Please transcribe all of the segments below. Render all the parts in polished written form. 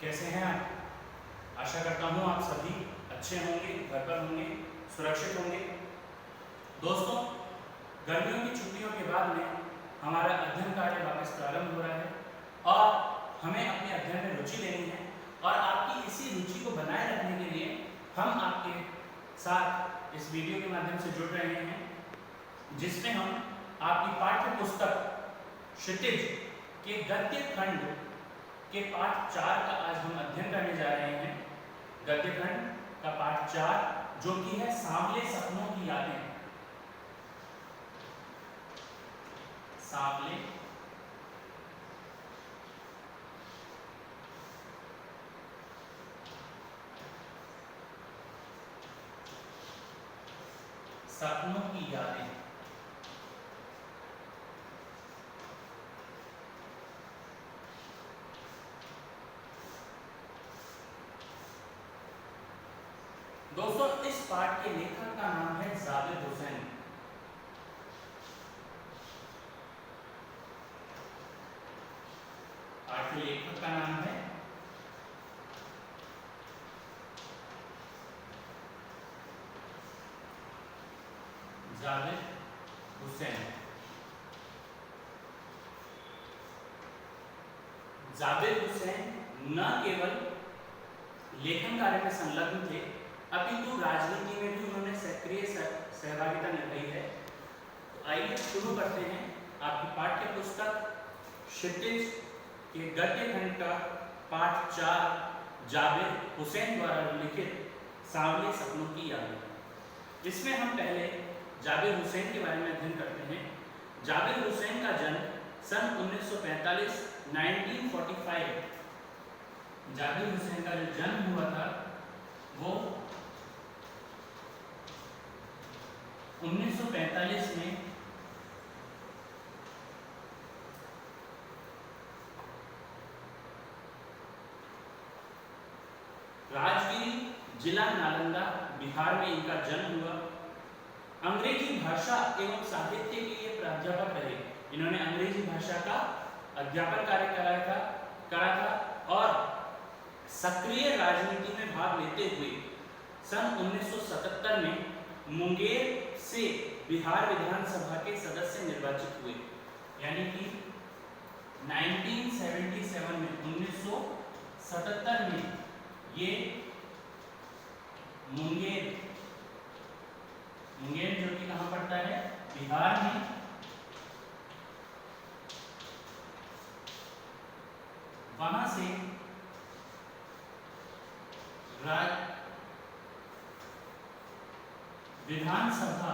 कैसे हैं आप? आशा करता हूँ आप सभी अच्छे होंगे, घर पर होंगे, सुरक्षित होंगे। दोस्तों, गर्मियों की छुट्टियों के बाद में हमारा अध्ययन कार्य वापस प्रारंभ हो रहा है और हमें अपने अध्ययन में रुचि लेनी है और आपकी इसी रुचि को बनाए रखने के लिए हम आपके साथ इस वीडियो के माध्यम से जुड़ रहे हैं, जिसमें हम आपकी पाठ्य पुस्तक क्षितिज के गद्य खंड के पाठ 4 का आज हम अध्ययन करने जा रहे हैं। गद्य खंड का पाठ 4 जो कि है सांवले सपनों की यादें। सांवले सपनों की यादें। दोस्तों, इस पाठ के लेखक का नाम है जावेद हुसैन। पाठ के लेखक का नाम है जावेद हुसैन। जावेद हुसैन न केवल लेखन कार्य में संलग्न थे, अपितु राजनीति में भी उन्होंने सक्रिय सहभागिता निभाई है। तो आइए शुरू करते हैं आपकी पाठ्य पुस्तक क्षितिज के गद्य खंड का पाठ 4 जावेद हुसैन द्वारा लिखित सांवले सपनों की यादें। इसमें हम पहले जावेद हुसैन के बारे में अध्ययन करते हैं। जावेद हुसैन का जन्म सन 1945 1945 जावेद हुसैन का जो जन्म हुआ था वो 1945 में राजगिरी जिला नालंदा बिहार में इनका जन्म हुआ। अंग्रेजी भाषा एवं साहित्य के लिए प्राध्यापक रहे। इन्होंने अंग्रेजी भाषा का अध्यापन कार्य करा था और सक्रिय राजनीति में भाग लेते हुए सन 1977 में मुंगेर से बिहार विधानसभा के सदस्य निर्वाचित हुए। यानी कि 1977 में 1977 में ये मुंगेर जो कि कहाँ पड़ता है? बिहार में वहां से विधानसभा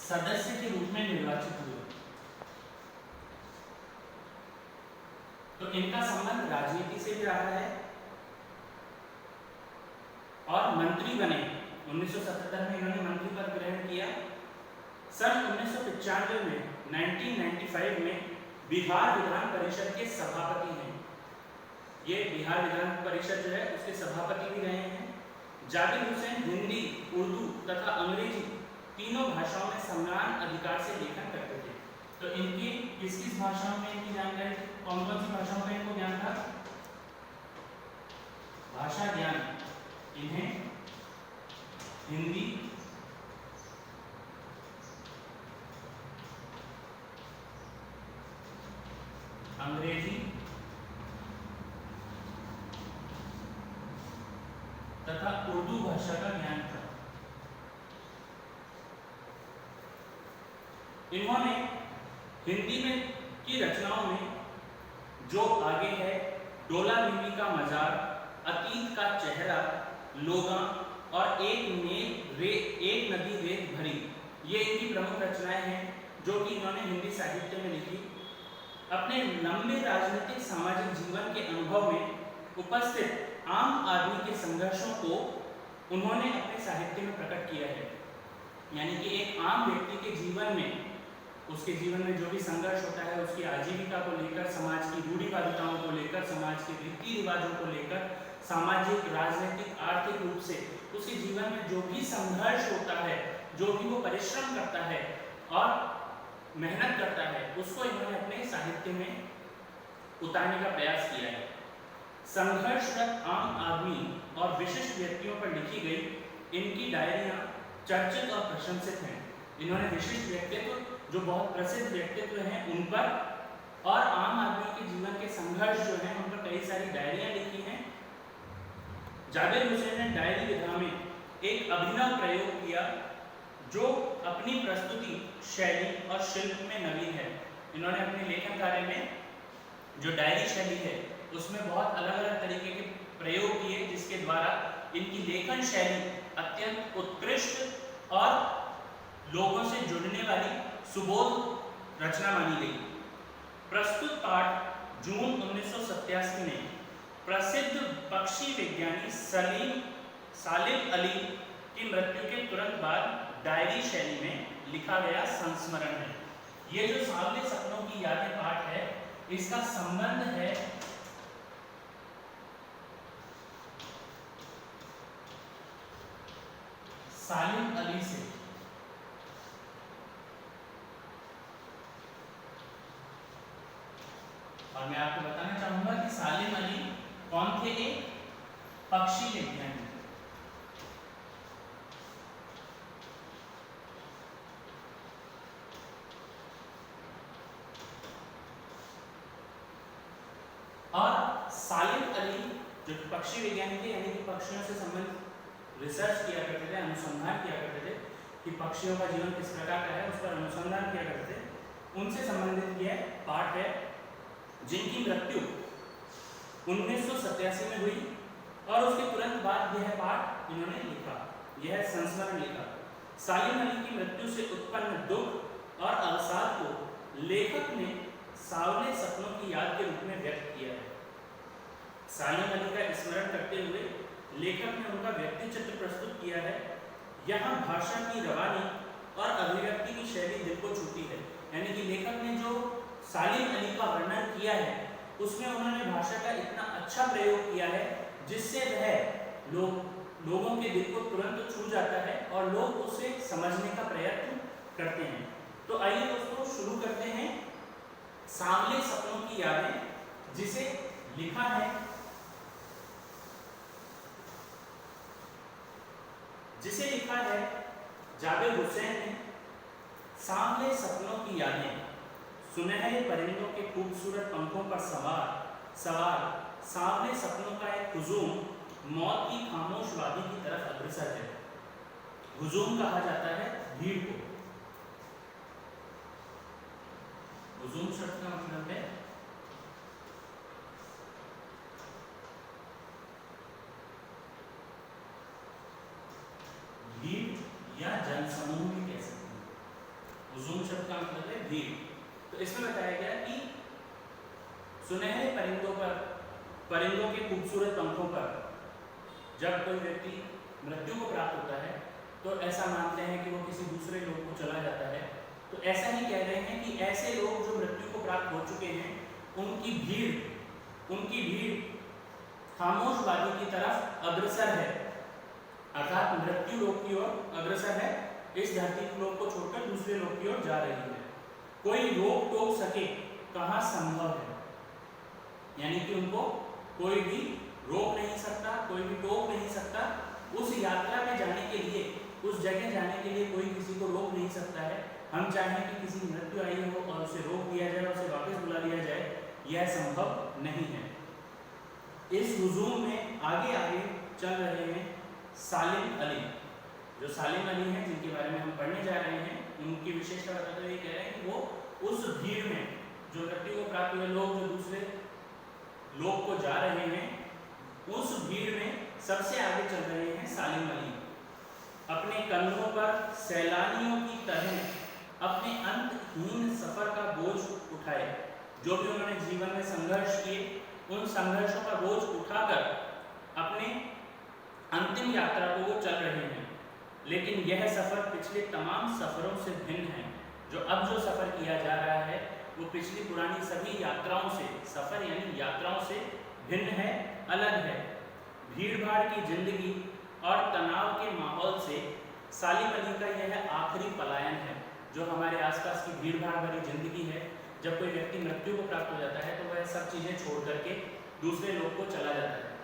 सदस्य के रूप में निर्वाचित हुए। तो इनका संबंध राजनीति से भी रहा है और मंत्री बने। 1977 में इन्होंने मंत्री पद ग्रहण किया। सन 1995 में 1995 में बिहार विधान परिषद के सभापति हैं। ये बिहार विधान परिषद जो है उसके सभापति भी रहे हैं। जावेद हुसैन हिंदी, उर्दू तथा अंग्रेजी तीनों भाषाओं में समान अधिकार से लेखन करते थे। तो इनकी किस भाषाओं में इनकी जानकारी, कौन कौन सी भाषाओं में इनको ज्ञान था? भाषा ज्ञान इन्हें हिंदी, अंग्रेजी तथा उर्दू भाषा का ज्ञान था। इन्होंने हिंदी में की रचनाओं में जो आगे है डोला बीबी का मजार, अतीत का चेहरा, लोगा और एक नदी रेत भरी, ये इनकी प्रमुख रचनाएं हैं जो कि इन्होंने हिंदी साहित्य में लिखी। अपने लंबे राजनीतिक सामाजिक जीवन के अनुभव में उपस्थित आम आदमी के संघर्षों को उन्होंने अपने साहित्य में प्रकट किया है। यानी कि एक आम व्यक्ति के जीवन में, उसके जीवन में जो भी संघर्ष होता है, उसकी आजीविका को लेकर, समाज की रूढ़िवादिताओं को लेकर, समाज के रीति रिवाजों को लेकर, सामाजिक, राजनीतिक, आर्थिक रूप से उसके जीवन में जो भी संघर्ष होता है, जो भी वो परिश्रम करता है और मेहनत करता है, उसको इन्होंने अपने साहित्य में उतारने का प्रयास किया है। संघर्षरत आम आदमी और विशिष्ट व्यक्तियों पर लिखी गई इनकी डायरियां चर्चित और प्रशंसित हैं। इन्होंने विशिष्ट व्यक्तित्व, जो बहुत प्रसिद्ध व्यक्तित्व हैं, उन पर और आम आदमियों के जीवन के संघर्ष जो हैं, उन पर कई सारी डायरियां लिखी हैं। जाबिर हुसैन ने डायरी विधा में एक अभिनव प्रयोग किया जो अपनी प्रस्तुति, शैली और शिल्प में नवीन है। इन्होंने अपने लेखन कार्य में जो डायरी शैली है उसमें बहुत अलग अलग तरीके के प्रयोग किए, जिसके द्वारा इनकी लेखन शैली अत्यंत उत्कृष्ट और लोगों से जुड़ने वाली सुबोध रचना मानी गई। प्रस्तुत पाठ जून 1987 में प्रसिद्ध पक्षी विज्ञानी सालिम अली की मृत्यु के तुरंत बाद डायरी शैली में लिखा गया संस्मरण है। ये जो सांवले सपनों की यादें पाठ है, इसका संबंध है सालिम अली से। और मैं आपको बताना चाहूंगा कि सालिम अली कौन थे? एक पक्षी विज्ञानी। और सालिम अली जो पक्षी विज्ञानी थे, यानी कि पक्षियों से संबंधित रिसर्च किया करते थे, अनुसंधान किया करते थे कि पक्षियों का जीवन किस प्रकार का है, उस पर अनुसंधान किया करते थे। उनसे संबंधित यह पाठ है, जिनकी मृत्यु 1987 में हुई और उसके तुरंत बाद यह पाठ इन्होंने लिखा, यह संस्मरण लिखा। सालिम अली की मृत्यु से उत्पन्न दुख और अवसाद को लेखक ने सांवले सपनों की याद के रूप में व्यक्त किया है। सालिम अली का स्मरण करते हुए लेखक ने उनका व्यक्ति चित्र प्रस्तुत किया है। यहाँ भाषा की रवानी और अभिव्यक्ति की शैली दिल को छूती है। यानी कि लेखक ने जो सालिम अली का वर्णन किया है, उसमें उन्होंने भाषा का इतना अच्छा प्रयोग किया है जिससे वह लोगों के दिल को तुरंत छू जाता है और लोग उसे समझने का प्रयत्न करते हैं। तो आइए दोस्तों शुरू करते हैं सांवले सपनों की यादें, जिसे लिखा है जाबिर हुसैन ने। सांवले सपनों की यादें। सुनहरे परिंदों के खूबसूरत पंखों पर सवार सांवले सपनों का एक हुजूम मौत की खामोश वादी की तरफ अग्रसर है। हुजूम कहा जाता है भीड़ को। हुजूम शब्द का मतलब है भीड़ या जनसमूह भी कह सकते हैं। हुजूम शब्द का मतलब है भीड़। तो इसमें बताया गया कि सुनहरे परिंदों के खूबसूरत पंखों पर जब कोई व्यक्ति मृत्यु को प्राप्त होता है तो ऐसा मानते हैं कि वो किसी दूसरे लोग को चला जाता है। तो ऐसा ही कह रहे हैं कि ऐसे लोग जो मृत्यु को प्राप्त हो चुके हैं, उनकी भीड़ खामोश वादी की तरफ अग्रसर है, अर्थात मृत्यु लोक की ओर अग्रसर है। इस धरती लोक को छोड़कर दूसरे लोक की ओर जा रही है। कोई रोक टोक सके कहाँ संभव है, यानी कि उनको कोई भी रोक नहीं सकता, कोई भी टोक नहीं सकता। उस यात्रा में जाने के लिए, उस जगह जाने के लिए कोई किसी को रोक नहीं सकता है। हम चाहें कि किसी की मृत्यु आई हो और उसे रोक दिया जाए, उसे वापस बुला लिया जाए, यह संभव नहीं है। इस हुजूम में आगे चल रहे हैं सालिम अली। जो सालिम अली हैं, जिनके बारे में हम पढ़ने जा रहे हैं, उनकी विशेषता बताते हुए कह रहे हैं कि वो उस भीड़ में, जो मृत्यु को प्राप्त हुए लोग जो दूसरे लोग को जा रहे हैं, उस भीड़ में सबसे आगे चल रहे हैं सालिम अली। अपने कंधों पर सैलानियों की तरह अपने अंतहीन सफर का बोझ उठाए। जो भी उन्होंने जीवन में संघर्ष किए, उन संघर्षों का बोझ उठाकर अपने अंतिम यात्रा को वो चल रहे हैं। लेकिन यह सफर पिछले तमाम सफरों से भिन्न है। जो अब जो सफर किया जा रहा है वो पिछली पुरानी सभी यात्राओं से, सफर यानी यात्राओं से भिन्न है, अलग है। भीड़ भाड़ की जिंदगी और तनाव के सालिम अली का यह आखिरी पलायन है। जो हमारे आसपास की भीड़ भाड़ भरी जिंदगी है, जब कोई व्यक्ति मृत्यु को प्राप्त हो जाता है तो वह सब चीज़ें छोड़ करके दूसरे लोग को चला जाता है।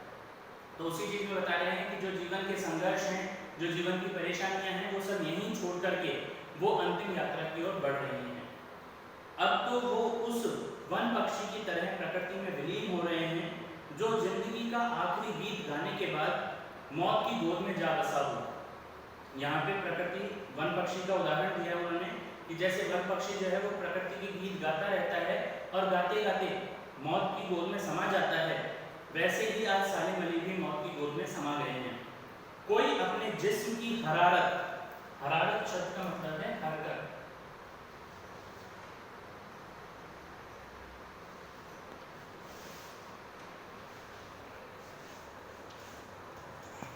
तो उसी चीज़ में बता रहे हैं कि जो जीवन के संघर्ष हैं, जो जीवन की परेशानियां हैं, वो सब यहीं छोड़ करके वो अंतिम यात्रा की ओर बढ़ रही हैं। अब तो वो उस वन पक्षी की तरह प्रकृति में विलीन हो रहे हैं जो जिंदगी का आखिरी गीत गाने के बाद मौत की गोद में जा बसा हुआ। यहाँ पे प्रकृति वन पक्षी का उदाहरण दिया उन्होंने कि जैसे वन पक्षी जो है वो प्रकृति के गीत गाता रहता है और गाते गाते मौत की गोद में समा जाता है, वैसे ही आज सालिम अली भी मौत की गोद में समा गए हैं। कोई अपने जिस्म की हरारत, हरारत शब्द का मतलब है हरकत,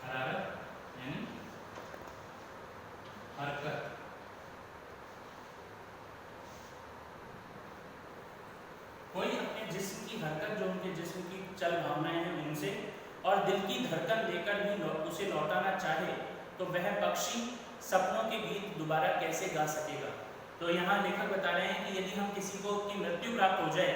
हरारत यानी हरकत, कोई अपने जिस्म की हरकत, जो उनके जिस्म की चल भावनाएं हैं उनसे, और दिल की धड़कन लेकर भी उसे लौटाना चाहे तो वह पक्षी सपनों के गीत दोबारा कैसे गा सकेगा। तो यहाँ लेखक बता रहे हैं कि यदि हम किसी को की मृत्यु प्राप्त हो जाए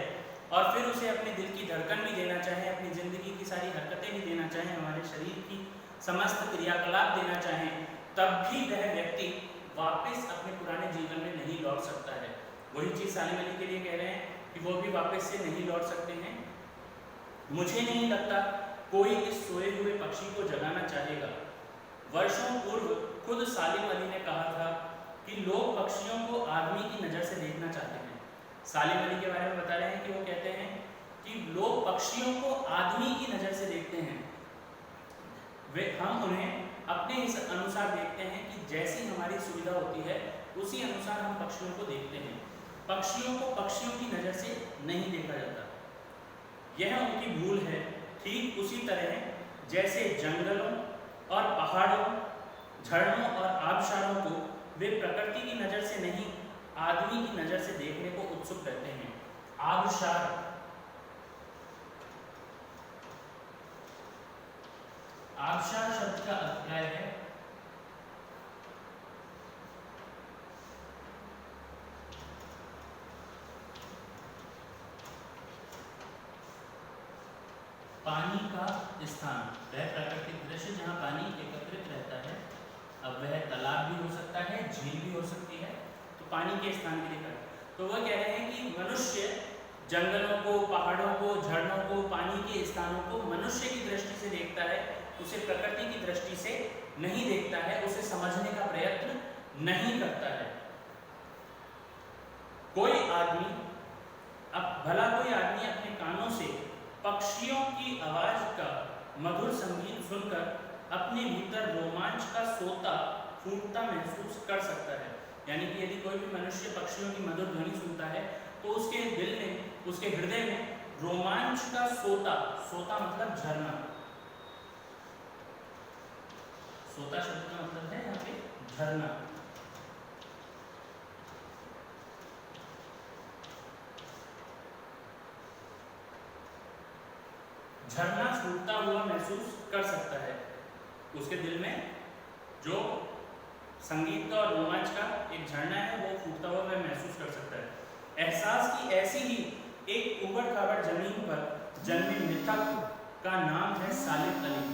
और फिर उसे अपने दिल की धड़कन भी देना चाहें, अपनी जिंदगी की सारी हरकतें भी देना चाहें, हमारे शरीर की समस्त क्रियाकलाप देना चाहें, तब भी वह व्यक्ति वापस अपने पुराने जीवन में नहीं लौट सकता है। वही चीज़ सालिम अली के लिए कह रहे हैं कि वो भी वापस से नहीं लौट सकते हैं। मुझे नहीं लगता कोई इस सोए हुए पक्षी को जगाना चाहेगा। वर्षों पूर्व खुद सालिम अली ने कहा था कि लोग पक्षियों को आदमी की नज़र से देखना चाहते हैं। सालिम अली के बारे में बता रहे हैं कि वो कहते हैं कि लोग पक्षियों को आदमी की नज़र से देखते हैं, वे हम उन्हें अपने इस अनुसार देखते हैं कि जैसी हमारी सुविधा होती है उसी अनुसार हम पक्षियों को देखते हैं। पक्षियों को पक्षियों की नज़र से नहीं देखा जाता, यह उनकी भूल है। ठीक उसी तरह जैसे जंगलों और पहाड़ों, झरनों और आबशारों को वे प्रकृति की नज़र से नहीं आदमी की नज़र से देखने को उत्सुक रहते हैं। आबशार, आबशार शब्द का अभिप्राय है पानी का स्थान, वह प्राकृतिक दृश्य जहाँ पानी एकत्रित रहता है। अब वह तालाब भी हो सकता है, झील भी हो सकती है, तो पानी के स्थान के लिए तो वह कह रहे हैं कि मनुष्य जंगलों को, पहाड़ों को, झरनों को, पानी के स्थानों को मनुष्य की दृष्टि से देखता है, उसे प्रकृति की दृष्टि से नहीं देखता है, उसे समझने का प्रयत्न नहीं करता है। कोई आदमी, अब भला कोई आदमी अपने कानों से पक्षियों की आवाज का मधुर संगीत सुनकर अपने भीतर रोमांच का सोता फूटता महसूस कर सकता है। यानी कि यदि कोई भी मनुष्य पक्षियों की मधुर ध्वनि सुनता है तो उसके दिल में, उसके हृदय में रोमांच का सोता, सोता मतलब झरना, सोता शब्द का मतलब है यहाँ पे झरना, झरना फूटता हुआ महसूस कर सकता है। उसके दिल में जो संगीत का और रोमांच का एक झरना है वो फूटता हुआ वह महसूस कर सकता है। एहसास की ऐसी ही एक उबड़ खाबड़ जमीन पर जन्मे मिथक का नाम है सालिम अली।